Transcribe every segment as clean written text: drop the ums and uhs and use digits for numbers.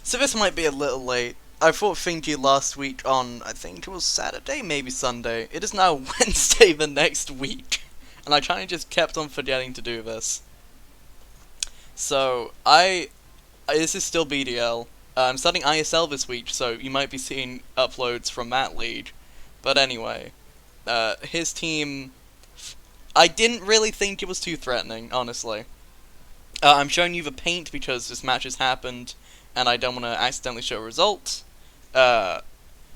So this might be a little late. I fought Finky last week on, I think it was Saturday, maybe Sunday. It is now Wednesday the next week. And I kind of just kept on forgetting to do this. So, this is still BDL. I'm starting ISL this week, so you might be seeing uploads from that league. But anyway, his team, I didn't really think it was too threatening, honestly. I'm showing you the paint because this match has happened, and I don't want to accidentally show a result.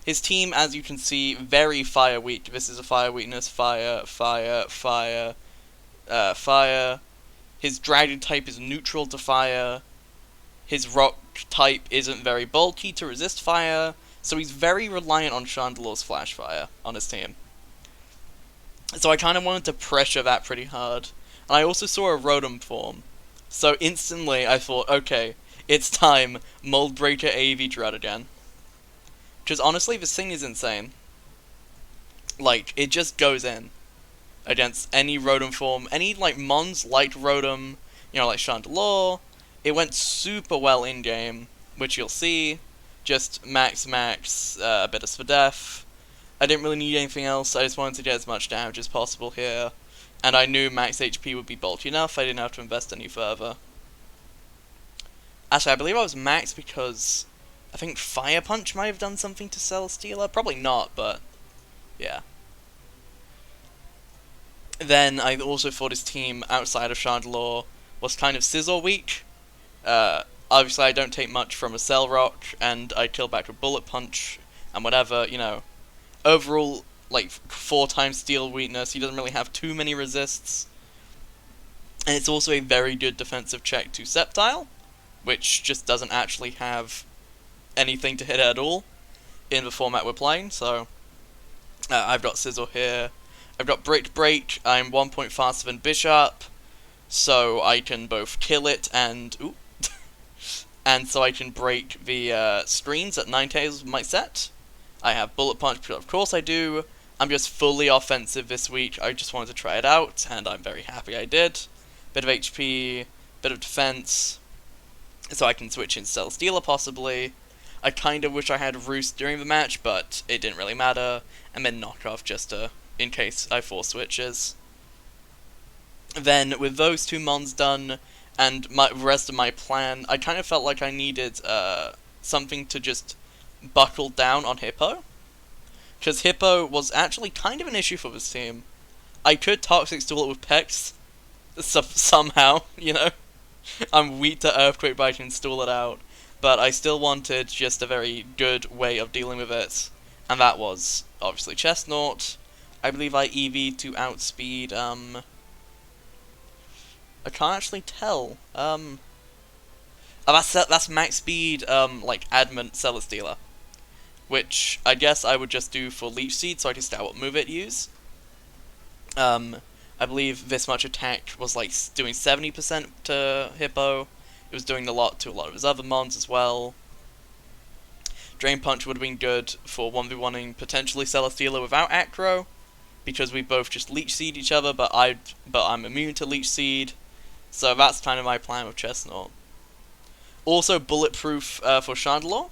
His team, as you can see, very fire weak. This is a fire weakness. Fire, fire, fire, fire. His dragon type is neutral to fire. His rock type isn't very bulky to resist fire, so he's very reliant on Chandelore's flash fire on his team. So I kind of wanted to pressure that pretty hard. And I also saw a Rotom form. So instantly I thought, okay, it's time, Mold Breaker AV Dread again. Because honestly, this thing is insane. Like, it just goes in against any Rotom form. Any, like, Mons like Rotom, you know, like Chandelure. It went super well in-game, which you'll see. Just max, a bit of Spadef. I didn't really need anything else, I just wanted to get as much damage as possible here. And I knew max HP would be bulky enough, I didn't have to invest any further. Actually, I believe I was max because I think Fire Punch might have done something to Celesteela. Probably not, but yeah. Then I also thought his team outside of Chandelure was kind of Scizor weak. Obviously I don't take much from a Cell Rock, and I kill back with Bullet Punch, and whatever, you know. Overall, like, 4 times Steel weakness, he doesn't really have too many resists. And it's also a very good defensive check to Sceptile, which just doesn't actually have anything to hit it at all in the format we're playing, so I've got Scizor here. I've got Break, I'm 1 point faster than Bishop, so I can both kill it and... ooh, and so I can break the screens at 9k with my set. I have Bullet Punch, because of course I do. I'm just fully offensive this week, I just wanted to try it out, and I'm very happy I did. Bit of HP, bit of defense, so I can switch in Celesteela possibly. I kind of wish I had Roost during the match, but it didn't really matter, and then Knock Off just in case I force switches. Then, with those 2 mons done, and the rest of my plan, I kind of felt like I needed something to just buckle down on Hippo. Because Hippo was actually kind of an issue for this team. I could Toxic Stool it with Pex, somehow, you know. I'm weak to Earthquake, but I can stall it out. But I still wanted just a very good way of dealing with it. And that was, obviously, Chestnut. I believe I EV to outspeed, I can't actually tell. Oh, that's max speed, like, Adamant Celesteela. Which, I guess I would just do for Leech Seed, so I can see what move it use. I believe this much attack was, like, doing 70% to Hippo. It was doing a lot to a lot of his other mons as well. Drain Punch would have been good for 1v1ing potentially Celesteela without Acro, because we both just Leech Seed each other, but I'm immune to Leech Seed. So that's kind of my plan with Chestnut. Also Bulletproof for Chandelure.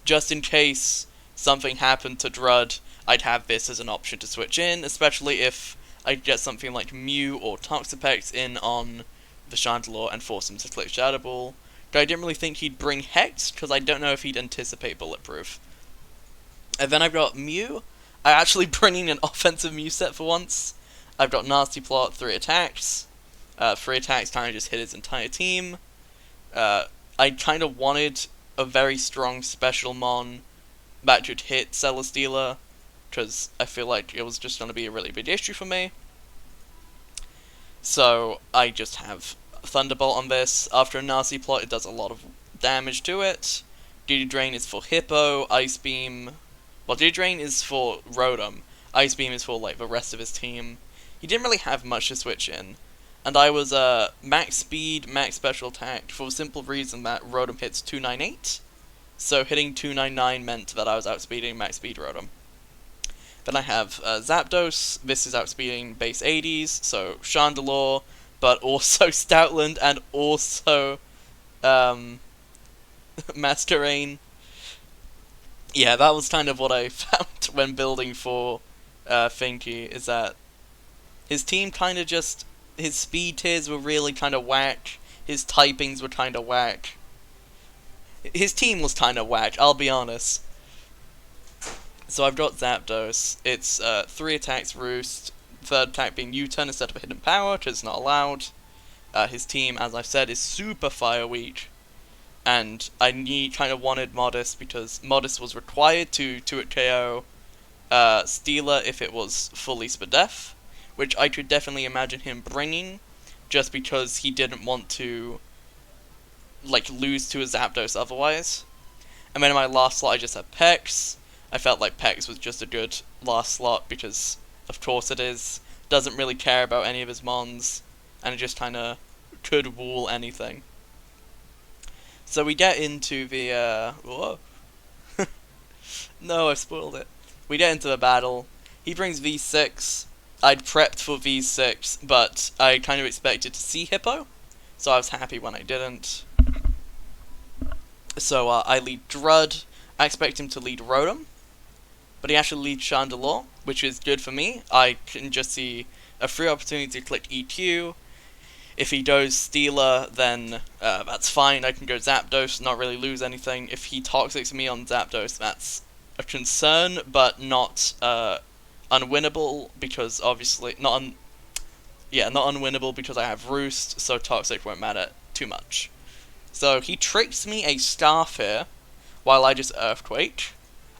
Just in case something happened to Drud, I'd have this as an option to switch in, especially if I get something like Mew or Toxapex in on the Chandelure and force him to click Shadow Ball. But I didn't really think he'd bring Hex, because I don't know if he'd anticipate Bulletproof. And then I've got Mew. I'm actually bringing an offensive Mew set for once. I've got Nasty Plot, 3 attacks. 3 attacks kind of just hit his entire team. I kind of wanted a very strong special mon that could hit Celesteela, because I feel like it was just going to be a really big issue for me. So I just have Thunderbolt on this. After a Nasty Plot, it does a lot of damage to it. Duty Drain is for Hippo, Ice Beam... well, Duty Drain is for Rotom. Ice Beam is for, like, the rest of his team. He didn't really have much to switch in. And I was max speed, max special attack, for the simple reason that Rotom hits 298. So hitting 299 meant that I was outspeeding max speed Rotom. Then I have Zapdos. This is outspeeding base 80s, so Chandelure, but also Stoutland, and also Masquerain. Yeah, that was kind of what I found when building for Finky, is that his team kind of just... His speed tiers were really kind of whack, his typings were kind of whack. His team was kind of whack, I'll be honest. So I've got Zapdos. It's 3 attacks Roost, third attack being U-turn instead of a hidden power, which is not allowed. His team, as I've said, is super fire weak. And I kind of wanted Modest because Modest was required to it KO Steeler if it was fully Spadef, which I could definitely imagine him bringing, just because he didn't want to, like, lose to a Zapdos otherwise. And then in my last slot I just had Pex. I felt like Pex was just a good last slot because, of course it is, doesn't really care about any of his mons, and it just kinda could wool anything. So we get into the, whoa. No, I spoiled it. We get into the battle. He brings V6. I'd prepped for V6, but I kind of expected to see Hippo, so I was happy when I didn't. So I lead Drud. I expect him to lead Rotom, but he actually leads Chandelure, which is good for me. I can just see a free opportunity to click EQ. If he goes Steeler, then that's fine. I can go Zapdos, not really lose anything. If he Toxics me on Zapdos, that's a concern, but not unwinnable, because obviously not unwinnable because I have Roost, so Toxic won't matter too much. So he tricks me a Scarf here, while I just Earthquake.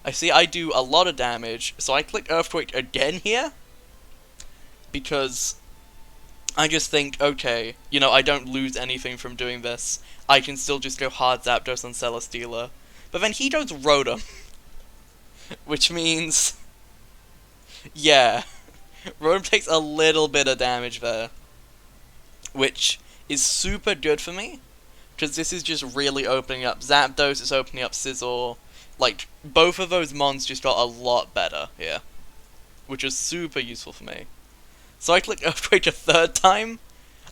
I see I do a lot of damage, so I click Earthquake again here, because I just think, okay, you know, I don't lose anything from doing this. I can still just go hard Zapdos on Celesteela. But then he goes Rotom. Which means... yeah. Rotom takes a little bit of damage there. Which is super good for me, because this is just really opening up Zapdos, it's opening up Scizor. Like, both of those mons just got a lot better here, which is super useful for me. So I click Earthquake a third time.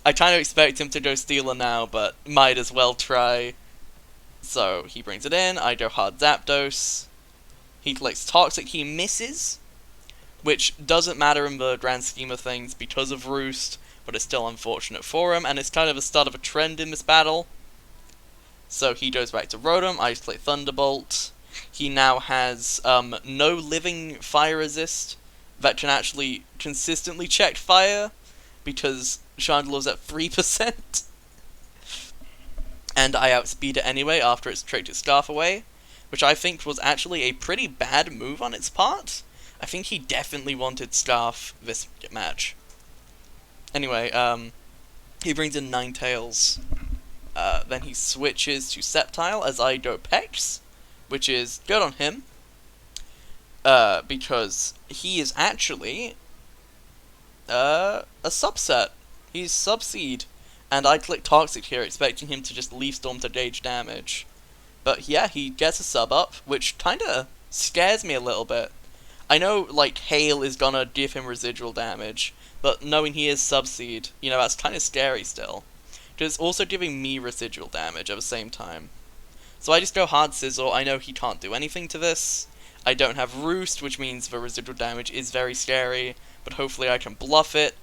I kind of expect him to go Steeler now, but might as well try. So he brings it in, I go hard Zapdos. He clicks Toxic, he misses, which doesn't matter in the grand scheme of things because of Roost, but it's still unfortunate for him, and it's kind of the start of a trend in this battle. So he goes back to Rotom, I click Thunderbolt. He now has no living fire resist that can actually consistently check fire, because Chandelure's at 3%. And I outspeed it anyway after it's tricked its Scarf away, which I think was actually a pretty bad move on its part. I think he definitely wanted Scarf this match. Anyway, he brings in Ninetales. Then he switches to Sceptile as I go Pex, which is good on him. Because he is actually a subset. He's Subseed, and I click Toxic here, expecting him to just Leaf Storm to gauge damage. But yeah, he gets a sub up, which kinda scares me a little bit. I know, like, Hail is gonna give him residual damage, but knowing he is Subseed, you know, that's kinda scary still. Because it's also giving me residual damage at the same time. So I just go hard Scizor. I know he can't do anything to this. I don't have Roost, which means the residual damage is very scary, but hopefully I can bluff it.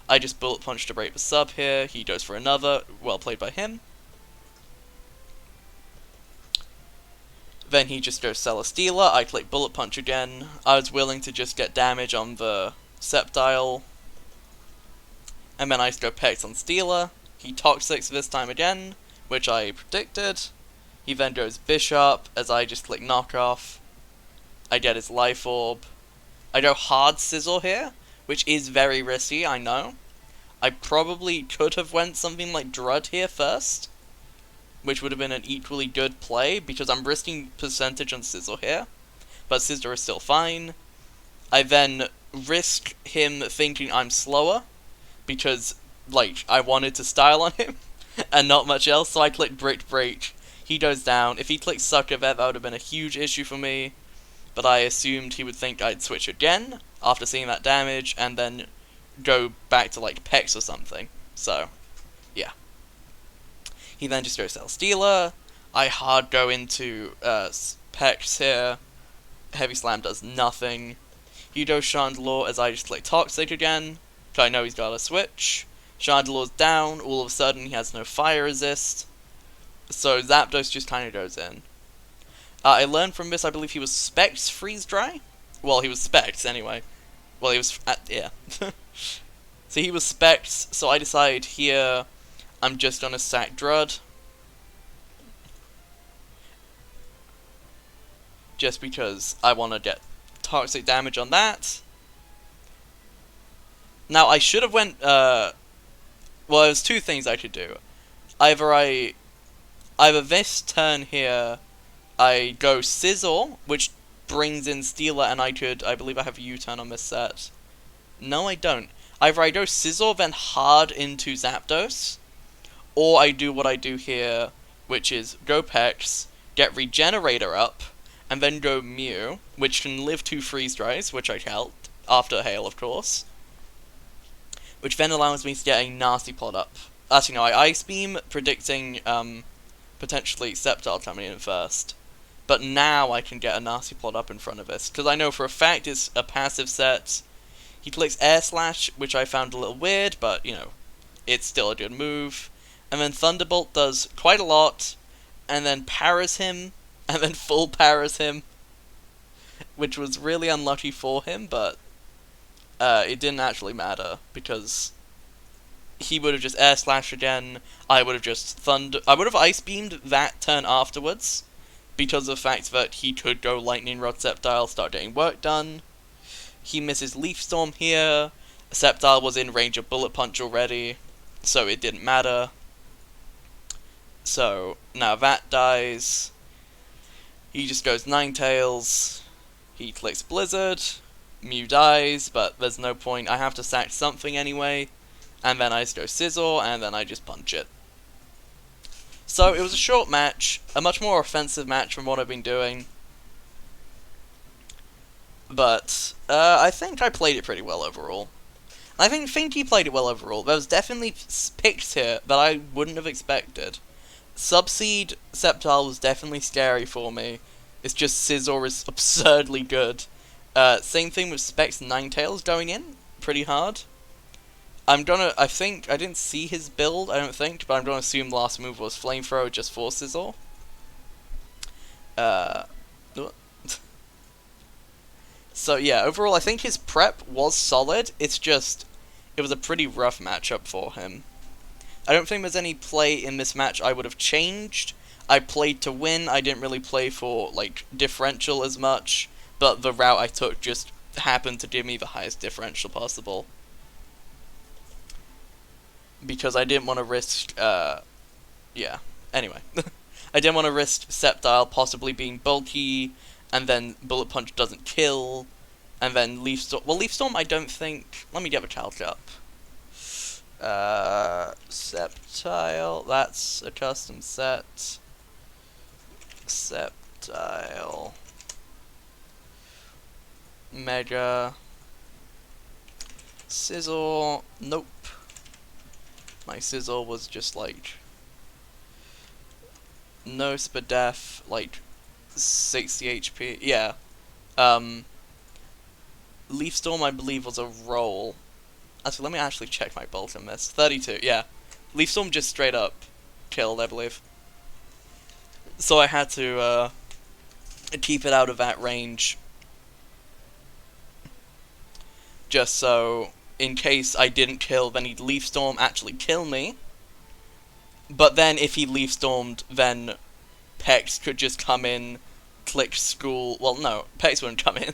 I just Bullet Punch to break the sub here. He goes for another. Well played by him. Then he just goes Celesteela. I click Bullet Punch again. I was willing to just get damage on the Sceptile. And then I just go Pex on Steela. He Toxics this time again, which I predicted. He then goes Bishop, as I just click Knockoff. I get his Life Orb. I go hard Scizor here, which is very risky, I know. I probably could have went something like Drud here first, which would have been an equally good play, because I'm risking percentage on Scizor here, but Scizor is still fine. I then risk him thinking I'm slower, because, like, I wanted to style on him, and not much else, so I click Brick Break. He goes down. If he clicks Sucker Vet, that would have been a huge issue for me, but I assumed he would think I'd switch again, after seeing that damage, and then go back to, like, Pex or something. So, yeah. He then just goes Celesteela. I hard go into Pex here. Heavy Slam does nothing. He goes Chandelure as I just click Toxic again, because I know he's got a switch. Chandelure's down, all of a sudden he has no fire resist, so Zapdos just kind of goes in. I learned from this, I believe he was Specs Freeze Dry? Well, he was Specs anyway. Well, he was, yeah. So he was Specs, so I decide here I'm just gonna sack Drud. Just because I want to get toxic damage on that. Now, I should have went, well, there's two things I could do. Either this turn here, I go Sizzle, which brings in Stealer, and I believe I have a U-turn on this set. No, I don't. Either I go Sizzle, then hard into Zapdos, or I do what I do here, which is go Pex, get Regenerator up, and then go Mew, which can live 2 Freeze Dries, which I helped, after Hail, of course. Which then allows me to get a Nasty Plot up. Actually, no, I Ice Beam, predicting, potentially Sceptile coming in first. But now I can get a Nasty Plot up in front of this, because I know for a fact it's a passive set. He clicks Air Slash, which I found a little weird, but, you know, it's still a good move. And then Thunderbolt does quite a lot, and then Paras him, and then full Paras him, which was really unlucky for him, but it didn't actually matter, because he would have just Air Slash again, I would have just I would have Ice Beamed that turn afterwards, because of the fact that he could go Lightning Rod Sceptile, start getting work done. He misses Leaf Storm here, Sceptile was in range of Bullet Punch already, so it didn't matter. So, now that dies. He just goes Ninetales, he clicks Blizzard, Mew dies, but there's no point, I have to sack something anyway, and then I just go Sizzle, and then I just punch it. So, it was a short match, a much more offensive match from what I've been doing, but I think I played it pretty well overall. I think Finky played it well overall. There was definitely picks here that I wouldn't have expected. Subseed Sceptile was definitely scary for me. It's just Scizor is absurdly good. Same thing with Specs Ninetales going in, pretty hard. I think, I didn't see his build, I don't think, but I'm gonna assume last move was Flamethrower just for Scizor. So yeah, overall I think his prep was solid, it's just, it was a pretty rough matchup for him. I don't think there's any play in this match I would have changed. I played to win, I didn't really play for, like, differential as much, but the route I took just happened to give me the highest differential possible. Because I didn't want to risk, yeah, anyway. I didn't want to risk Sceptile possibly being bulky, and then Bullet Punch doesn't kill, and then Leaf Storm, well, Leaf Storm I don't think, let me get the calc up. Sceptile, that's a custom set. Sceptile. Mega. Sizzle, nope. My Sizzle was just like, no Spadef, like 60 HP, yeah. Leaf Storm I believe was a roll. Actually, let me actually check my bolt on this. 32, yeah. Leaf Storm just straight up killed, I believe. So I had to keep it out of that range. Just so, in case I didn't kill, then he'd Leaf Storm actually kill me. But then if he Leaf Stormed, then Pex could just come in, click School. Well, no, Pex wouldn't come in.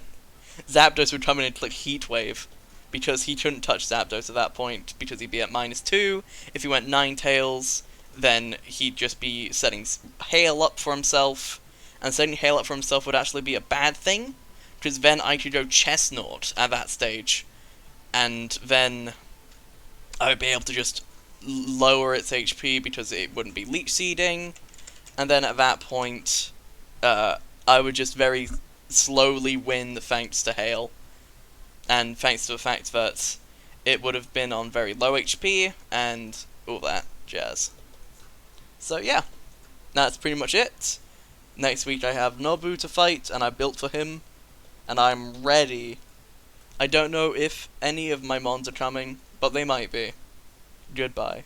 Zapdos would come in and click Heat Wave, because he couldn't touch Zapdos at that point, because he'd be at -2. If he went Ninetales, then he'd just be setting Hail up for himself, and setting Hail up for himself would actually be a bad thing, because then I could go Chestnut at that stage, and then I would be able to just lower its HP because it wouldn't be Leech Seeding, and then at that point, I would just very slowly win thanks to Hail, and thanks to the fact that it would have been on very low HP, and all that jazz. So yeah, that's pretty much it. Next week I have Nobu to fight, and I built for him, and I'm ready. I don't know if any of my mons are coming, but they might be. Goodbye.